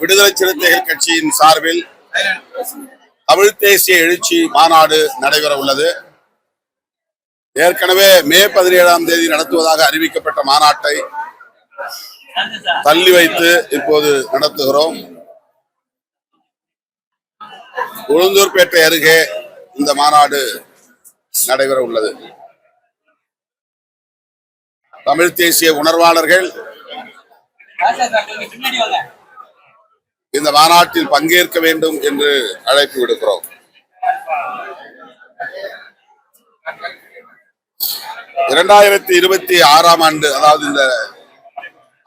விடுதலை சிறுத்தைகள் கட்சியின் சார்பில் தமிழ் தேசிய எழுச்சி மாநாடு நடைபெற உள்ளது. ஏற்கனவே மே 17ஆம் தேதி நடத்துவதாக அறிவிக்கப்பட்ட மாநாட்டை தள்ளி வைத்து இப்போது நடத்துகிறோம். உளுந்தூர்பேட்டை அருகே இந்த மாநாடு நடைபெற உள்ளது. தமிழ் தேசிய உணர்வாளர்கள் இந்த மாநாட்டில் பங்கேற்க வேண்டும் என்று அழைப்பு விடுக்கிறோம். இரண்டாயிரத்தி 26ஆம் ஆண்டு, அதாவது இந்த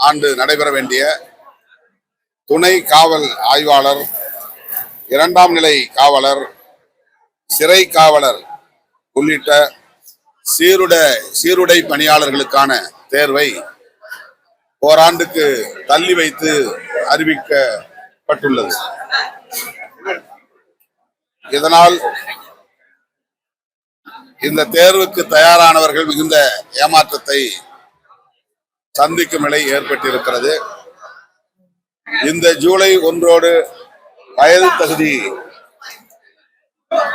ஆண்டு நடைபெற வேண்டிய துணை காவல் ஆய்வாளர், 2ஆம் நிலை காவலர், சிறை காவலர் உள்ளிட்ட சீருடை பணியாளர்களுக்கான தேர்வை ஓராண்டுக்கு தள்ளி வைத்து அறிவிக்கப்பட்டுள்ளது. இதனால் இந்த தேர்வுக்கு தயாரானவர்கள் மிகுந்த ஏமாற்றத்தை சந்திக்கும் நிலை ஏற்பட்டிருக்கிறது. இந்த ஜூலை 1 வயது தகுதி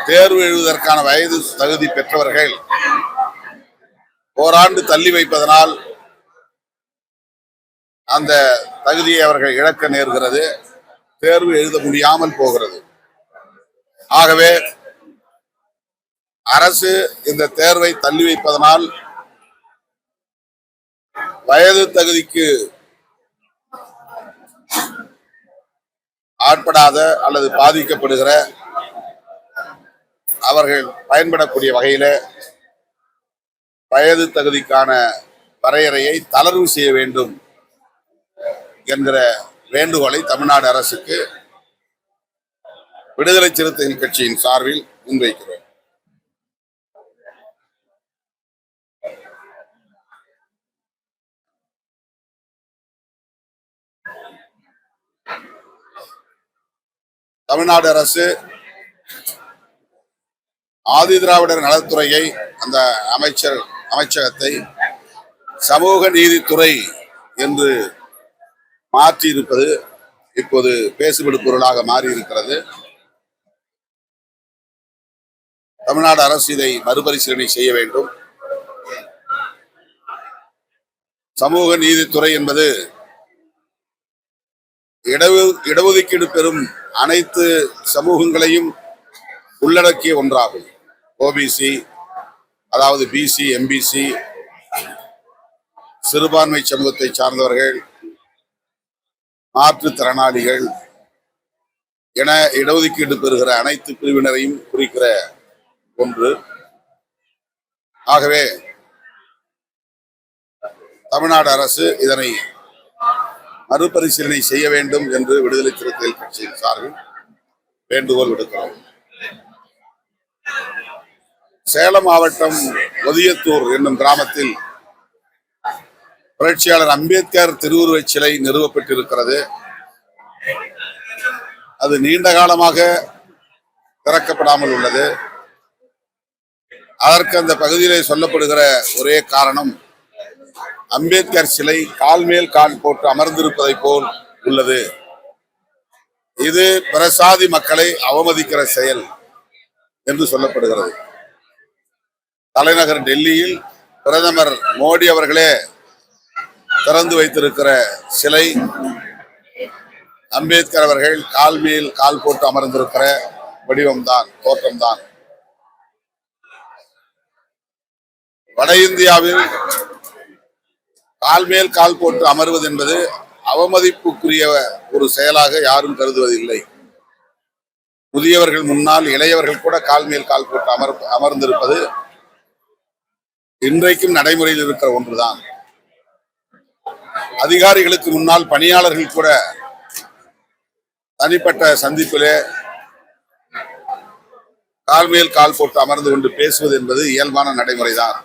தேர்வு எழுதுவதற்கான வயது தகுதி பெற்றவர்கள் ஓராண்டு தள்ளி வைப்பதனால் அந்த தகுதியை அவர்கள் இழக்க நேர்கிறது. தேர்வு எழுத முடியாமல் போகிறது. ஆகவே அரசு இந்த தேர்வை தள்ளி வைப்பதனால் வயது தகுதிக்கு ஆட்படாத அல்லது பாதிக்கப்படுகிற அவர்கள் பயன்படக்கூடிய வகையில வயது தகுதிக்கான வரையறையை தளர்வு செய்ய வேண்டும் என்கிற வேண்டுகோளை தமிழ்நாடு அரசுக்கு விடுதலை சிறுத்தைகள் கட்சியின் சார்பில் முன்வைக்கிறோம். தமிழ்நாடு அரசு ஆதி திராவிடர் நலத்துறையை, அந்த அமைச்சகத்தை சமூக நீதித்துறை என்று மாற்றி இருப்பது இப்போது பேசுபடு பொருளாக மாறி இருக்கிறது. தமிழ்நாடு அரசு இதை மறுபரிசீலனை செய்ய வேண்டும். சமூக நீதித்துறை என்பது இடஒதுக்கீடு பெறும் அனைத்து சமூகங்களையும் உள்ளடக்கிய ஒன்றாகும். ஓபிசி, அதாவது பிசி, எம்பிசி, சிறுபான்மை சமூகத்தை சார்ந்தவர்கள், மாற்றுத்திறனாளிகள் என இடஒதுக்கீடு பெறுகிற அனைத்து பிரிவினரையும் குறிக்கிற ஒன்று. ஆகவே தமிழ்நாடு அரசு இதனை மறுபரிசீலனை செய்ய வேண்டும் என்று விடுதலை சிறுத்தைகள் கட்சியின் சார்பில் வேண்டுகோள் விடுக்கிறோம். சேலம் மாவட்டம் ஒதியத்தூர் என்னும் கிராமத்தில் புரட்சியாளர் அம்பேத்கர் திருவுருவச் சிலை நிறுவப்பட்டிருக்கிறது. அது நீண்ட காலமாக திறக்கப்படாமல் உள்ளது. அதற்கு அந்த பகுதியிலே சொல்லப்படுகிற ஒரே காரணம், அம்பேத்கர் சிலை கால் மேல் கால் போட்டு அமர்ந்திருப்பதை போல் உள்ளது. இது பிரசாதி மக்களை அவமதிக்கிற செயல் என்று சொல்லப்படுகிறது. தலைநகர் டெல்லியில் பிரதமர் மோடி அவர்களே திறந்து வைத்திருக்கிற சிலை அம்பேத்கர் அவர்கள் கால் மேல் கால் போட்டு அமர்ந்திருக்கிற வடிவம்தான், தோற்றம்தான். வட இந்தியாவில் கால் மேல் கால் போட்டு அமர்வது என்பது அவமதிப்புக்குரிய ஒரு செயலாக யாரும் கருதுவதில்லை. முதியவர்கள் முன்னால் இளையவர்கள் கூட கால் மேல் கால் போட்டு அமர்ந்திருப்பது இன்றைக்கும் நடைமுறையில் இருக்கிற ஒன்றுதான். அதிகாரிகளுக்கு முன்னால் பணியாளர்கள் கூட தனிப்பட்ட சந்திப்பிலே கால் மேல் கால் போட்டு அமர்ந்து கொண்டு பேசுவது என்பது இயல்பான நடைமுறைதான்.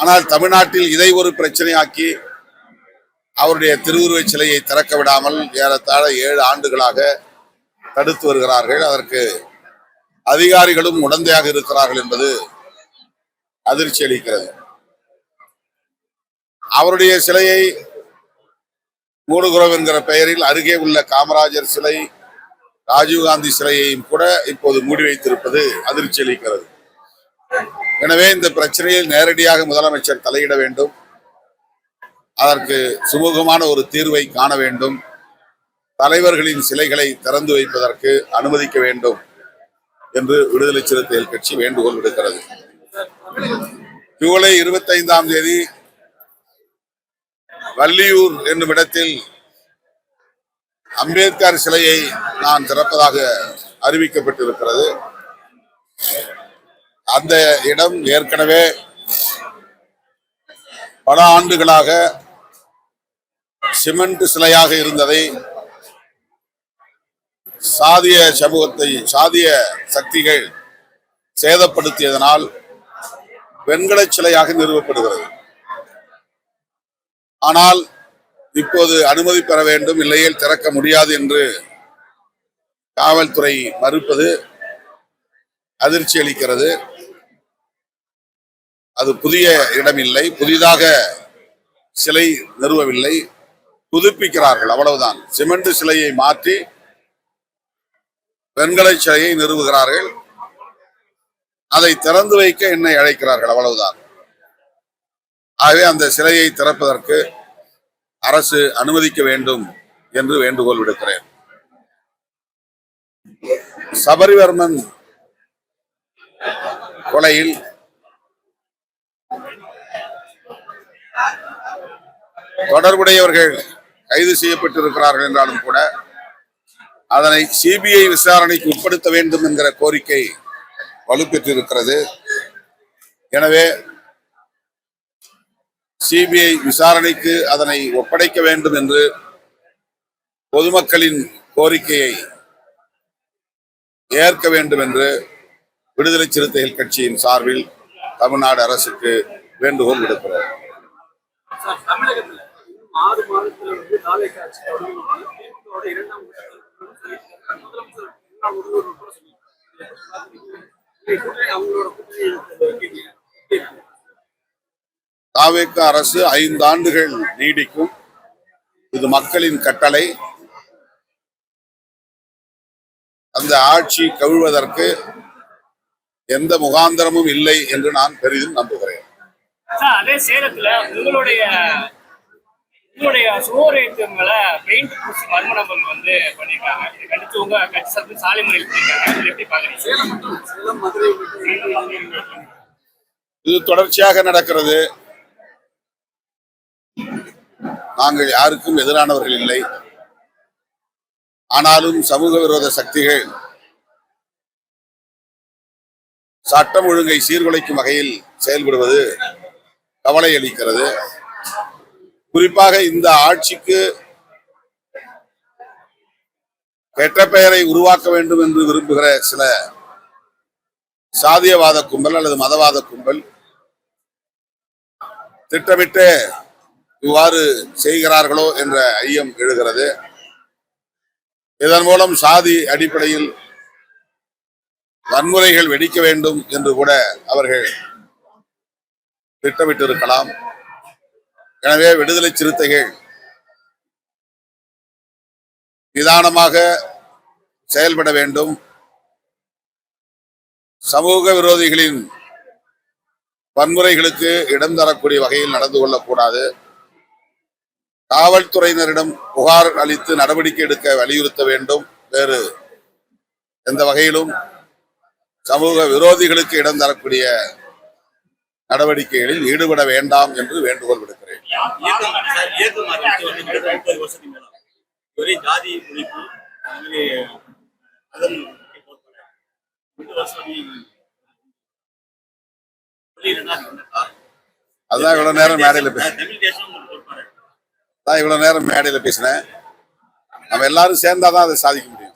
ஆனால் தமிழ்நாட்டில் இதை ஒரு பிரச்சனையாக்கி அவருடைய திருவுருவச் சிலையை திறக்க விடாமல் ஏறத்தாழ 7 ஆண்டுகளாக தடுத்து வருகிறார்கள். அதற்கு அதிகாரிகளும் உடந்தையாக இருக்கிறார்கள் என்பது அதிர்ச்சி அளிக்கிறது. அவருடைய சிலையை மூடுகுறவ் என்கிற பெயரில் அருகே உள்ள காமராஜர் சிலை, ராஜீவ்காந்தி சிலையையும் கூட இப்போது மூடி வைத்திருப்பது அதிர்ச்சி அளிக்கிறது. எனவே இந்த பிரச்சனையில் நேரடியாக முதலமைச்சர் தலையிட வேண்டும், அதற்கு சுமூகமான ஒரு தீர்வை காண வேண்டும், தலைவர்களின் சிலைகளை திறந்து வைப்பதற்கு அனுமதிக்க வேண்டும் என்று விடுதலை சிறுத்தைகள் கட்சி வேண்டுகோள் விடுக்கிறது. ஜூலை 25ஆம் தேதி வள்ளியூர் என்னும் இடத்தில் அம்பேத்கர் சிலையை நான் திறப்பதாக அறிவிக்கப்பட்டிருக்கிறது. அந்த இடம் ஏற்கனவே பல ஆண்டுகளாக சிமெண்ட் சிலையாக இருந்ததை சாதிய சக்திகள் சேதப்படுத்தியதனால் வெண்கல சிலையாக நிறுவப்படுகிறது. ஆனால் இப்போது அனுமதி பெற வேண்டும், இல்லையேல் திறக்க முடியாது என்று காவல்துறை மறுப்பது அதிர்ச்சி அளிக்கிறது. அது புதிய இடம் இல்லை, புதிதாக சிலை நிறுவவில்லை, புதுப்பிக்கிறார்கள், அவ்வளவுதான். சிமெண்ட் சிலையை மாற்றி வெண்கல சிலையை நிறுவுகிறார்கள். அதை திறந்து வைக்க என்னை அழைக்கிறார்கள், அவ்வளவுதான். ஆகவே அந்த சிலையை திறப்பதற்கு அரசு அனுமதிக்க வேண்டும் என்று வேண்டுகோள் விடுக்கிறேன். சபரிவர்மன் கொலையில் தொடர்புடையவர்கள் கைது செய்யப்பட்டிருக்கிறார்கள் என்றாலும் கூட அதனை சிபிஐ விசாரணைக்கு உட்படுத்த வேண்டும் என்கிற கோரிக்கை வலுப்பெற்றிருக்கிறது. எனவே சிபிஐ விசாரணைக்கு அதனை ஒப்படைக்க வேண்டும் என்று பொதுமக்களின் கோரிக்கையை ஏற்க வேண்டும் என்று விடுதலை சிறுத்தைகள் கட்சியின் சார்பில் தமிழ்நாடு அரசுக்கு வேண்டுகோள் விடுக்கிறோம். தாவேக அரசு 5 ஆண்டுகள் நீடிக்கும், இது மக்களின் கட்டளை. அந்த ஆட்சி கவிழ்வதற்கு எந்த முகாந்திரமும் இல்லை என்று நான் பெரிதும் நம்புகிறேன். அதே சேலத்துல உங்களுடைய சுவரேற்றங்களை பெயிண்ட் பூசி மர்ம நபர்கள் வந்து பண்ணிருக்காங்க. இதை கண்டித்து உங்க கட்சி சார்பில் சாலை முறையில் பண்ணிருக்காங்க. எப்படி பாக்குறீங்க? இது தொடர்ச்சியாக நடக்கிறது. நாங்கள் யாருக்கும் எதிரானவர்கள் இல்லை. ஆனாலும் சமூக விரோத சக்திகள் சட்டம் ஒழுங்கை சீர்குலைக்கும் வகையில் செயல்படுவது கவலை அளிக்கிறது. குறிப்பாக இந்த ஆட்சிக்கு கெட்ட பெயரை உருவாக்க வேண்டும் என்று விரும்புகிற சில சாதியவாத கும்பல் அல்லது மதவாத கும்பல் திட்டமிட்டு இவ்வாறு செய்கிறார்களோ என்ற ஐயம் எழுகிறது. இதன் மூலம் சாதி அடிப்படையில் வன்முறைகள் வெடிக்க வேண்டும் என்று கூட அவர்கள் திட்டமிட்டிருக்கலாம். எனவே விடுதலை சிறுத்தைகள் நிதானமாக செயல்பட வேண்டும். சமூக விரோதிகளின் வன்முறைகளுக்கு இடம் தரக்கூடிய வகையில் நடந்து கொள்ளக்கூடாது. காவல்துறையினரிடம் புகார் அளித்து நடவடிக்கை எடுக்க வலியுறுத்த வேண்டும். வேறு எந்த வகையிலும் சமூக விரோதிகளுக்கு இடம் தரக்கூடிய நடவடிக்கைகளில் ஈடுபட வேண்டாம் என்று வேண்டுகோள் விடுக்கிறேன். அதான் இவ்வளவு நேரம் மேடையில பேசினேன். நம்ம எல்லாரும் சேர்ந்தாதான் அதை சாதிக்க முடியும்.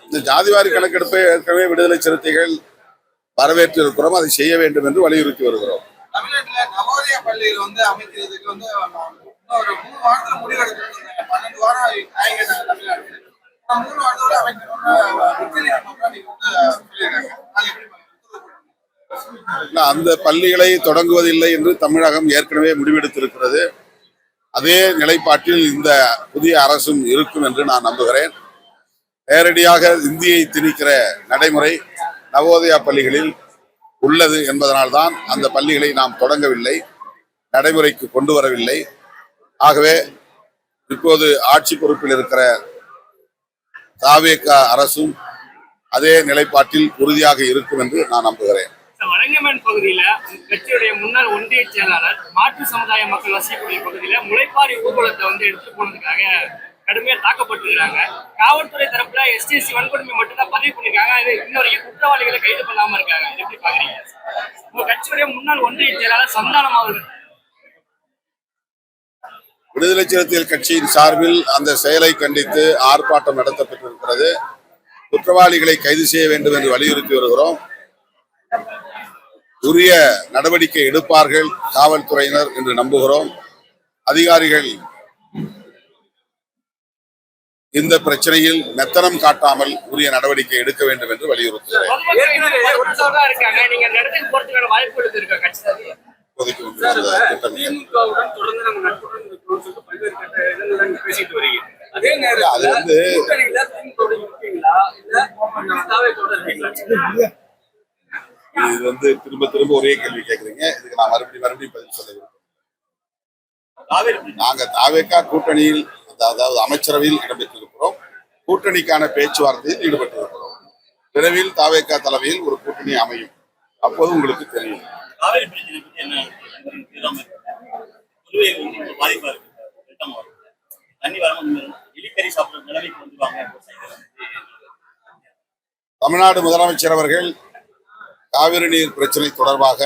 இந்த ஜாதிவாரி கணக்கெடுப்பை ஏற்கனவே விடுதலை சிறுத்தைகள் வரவேற்று இருக்கிறோம். அதை செய்ய வேண்டும் என்று வலியுறுத்தி வருகிறோம். தமிழ்நாட்டில் நவோதய பள்ளியில் வந்து அமைக்கிறதுக்கு வந்து ஒரு 3 வாரத்துல முடிவெடுத்து 12 வாரம் ஆகிட்டு தமிழ்நாடு 3 வாரத்தோட அமைக்கணும்னு உச்சநீதிமன்றம் நீங்க வந்து சொல்லியிருக்காங்க. அந்த பள்ளிகளை தொடங்குவதில்லை என்று தமிழகம் ஏற்கனவே முடிவெடுத்திருக்கிறது. அதே நிலைப்பாட்டில் இந்த புதிய அரசும் இருக்கும் என்று நான் நம்புகிறேன். நேரடியாக இந்தியை திணிக்கிற நடைமுறை நவோதயா பள்ளிகளில் உள்ளது என்பதனால்தான் அந்த பள்ளிகளை நாம் தொடங்கவில்லை, நடைமுறைக்கு கொண்டு வரவில்லை. ஆகவே இப்போது ஆட்சி பொறுப்பில் இருக்கிற தாவேக அரசும் அதே நிலைப்பாட்டில் உறுதியாக இருக்கும் என்று நான் நம்புகிறேன். வழங்கமேன் பகுதியில கட்சியுடைய முன்னாள் ஒன்றிய செயலாளர் மாற்று சமுதாய மக்கள் வசிக்கக்கூடிய பகுதியில முளைப்பாரி ஊர்வலத்தை எடுத்து போனதுக்காக கடுமையா தாக்கப்பட்டிருக்காங்க. காவல்துறை தரப்புல எஸ்டிஎஸ்சி வன்கொடுமை மட்டும்தான் பதிவு பண்ணிருக்காங்க. இது இன்ன வரைக்கும் குற்றவாளிகளை கைது பண்ணாம இருக்காங்க. எப்படி பாக்குறீங்க? உங்க கட்சியுடைய முன்னாள் ஒன்றிய செயலாளர் சந்தானம் அவர்கள் விடுதலை சிறுத்தைகள் கட்சியின் சார்பில் அந்த செயலை கண்டித்து ஆர்ப்பாட்டம் நடத்தப்பட்டிருக்கிறது. குற்றவாளிகளை கைது செய்ய வேண்டும் என்று வலியுறுத்தி வருகிறோம். உரிய நடவடிக்கை எடுப்பார்கள் காவல்துறையினர் என்று நம்புகிறோம். அதிகாரிகள் இந்த பிரச்சனையில் மெத்தனம் காட்டாமல் உரிய நடவடிக்கை எடுக்க வேண்டும் என்று வலியுறுத்துகிறேன். நீங்க அந்த இடத்துக்கு போறதுக்கான வாய்ப்புகள் இருக்கா? கட்சி இப்போதைக்கு திட்டம் அது இது திரும்ப திரும்ப ஒரே கேள்வி கேட்கறீங்க. இதுக்கு நான் மறுபடியும் பதில் சொல்ல விரும்புகிறேன். நாங்க தாவேகா கூட்டணியில், அதாவது அமைச்சரவையில் இடம்பெற்றிருக்கிறோம். கூட்டணிக்கான பேச்சுவார்த்தையில் ஈடுபட்டிருக்கிறோம். விரைவில் தாவேகா தலைமையில் ஒரு கூட்டணி அமையும். அப்போது உங்களுக்கு தெரியும். தமிழ்நாடு முதலமைச்சர் அவர்கள் காவிரி நீர் பிரச்சனை தொடர்பாக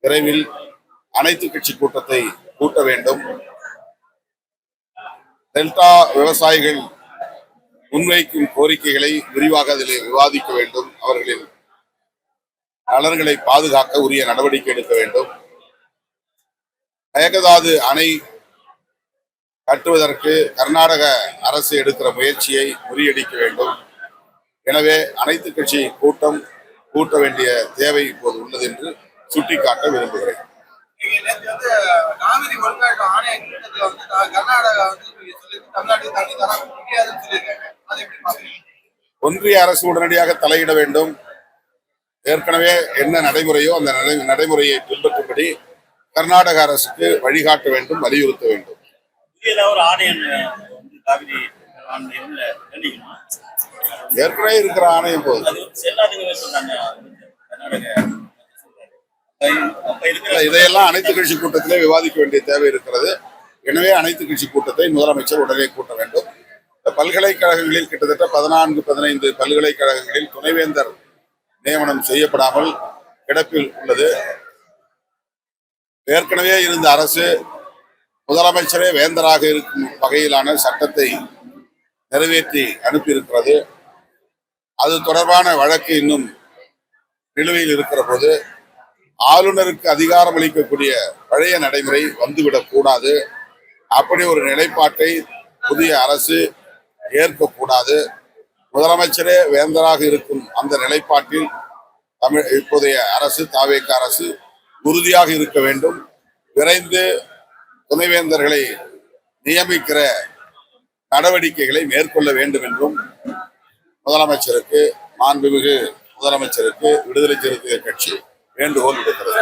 விரைவில் அனைத்து கட்சி கூட்டத்தை கூட்ட வேண்டும். டெல்டா விவசாயிகள் முன்வைக்கும் கோரிக்கைகளை விரிவாக அதில் விவாதிக்க வேண்டும். அவர்களின் நலன்களை பாதுகாக்க உரிய நடவடிக்கை எடுக்க வேண்டும். மேகதாது அணை கட்டுவதற்கு கர்நாடக அரசு எடுக்கிற முயற்சியை முறியடிக்க வேண்டும். எனவே அனைத்து கட்சி கூட்டம் கூட்ட வேண்டிய தேவை இப்போது உள்ளது என்று சுட்டிக்காட்ட விரும்புகிறேன். காவிரி ஒழுங்காற்று ஆணைய கூட்டத்தில் கர்நாடகா தமிழ்நாட்டுக்கு தண்ணி தர முடியாதுன்னு சொல்லியிருக்காங்க. அதை எப்படி பாக்குறீங்க? ஒன்றிய அரசு உடனடியாக தலையிட வேண்டும். ஏற்கனவே என்ன நடைமுறையோ அந்த நடைமுறையை பின்பற்றும்படி கர்நாடக அரசுக்கு வழிகாட்ட வேண்டும், வலியுறுத்த வேண்டும். ஏற்கனவே இருக்கிற ஆணையம் போது இதையெல்லாம் அனைத்து கட்சி கூட்டத்திலே விவாதிக்க வேண்டிய தேவை இருக்கிறது. எனவே அனைத்து கட்சி கூட்டத்தை முதலமைச்சர் உடனே கூட்ட வேண்டும். பல்கலைக்கழகங்களில் கிட்டத்தட்ட 14-15 பல்கலைக்கழகங்களில் துணைவேந்தர் நியமனம் செய்யப்படாமல் கிடப்பில் உள்ளது. ஏற்கனவே இருந்த அரசு முதலமைச்சரே வேந்தராக இருக்கும் வகையிலான சட்டத்தை நிறைவேற்றி அனுப்பியிருக்கிறது. அது தொடர்பான வழக்கு இன்னும் நிலுவையில் இருக்கிற போது ஆளுநருக்கு அதிகாரம் அளிக்கக்கூடிய பழைய நடைமுறை வந்துவிடக் கூடாது. அப்படி ஒரு நிலைப்பாட்டை புதிய அரசு ஏற்கக்கூடாது. முதலமைச்சரே வேந்தராக இருக்கும் அந்த நிலைப்பாட்டில் இப்போதைய அரசு, தாவேக அரசு உறுதியாக இருக்க வேண்டும். விரைந்து துணைவேந்தர்களை நியமிக்கிற நடவடிக்கைகளை மேற்கொள்ள வேண்டும் என்றும் மாண்புமிகு முதலமைச்சருக்கு விடுதலை சிறுத்தைகள் கட்சி வேண்டுகோள் விடுக்கிறது.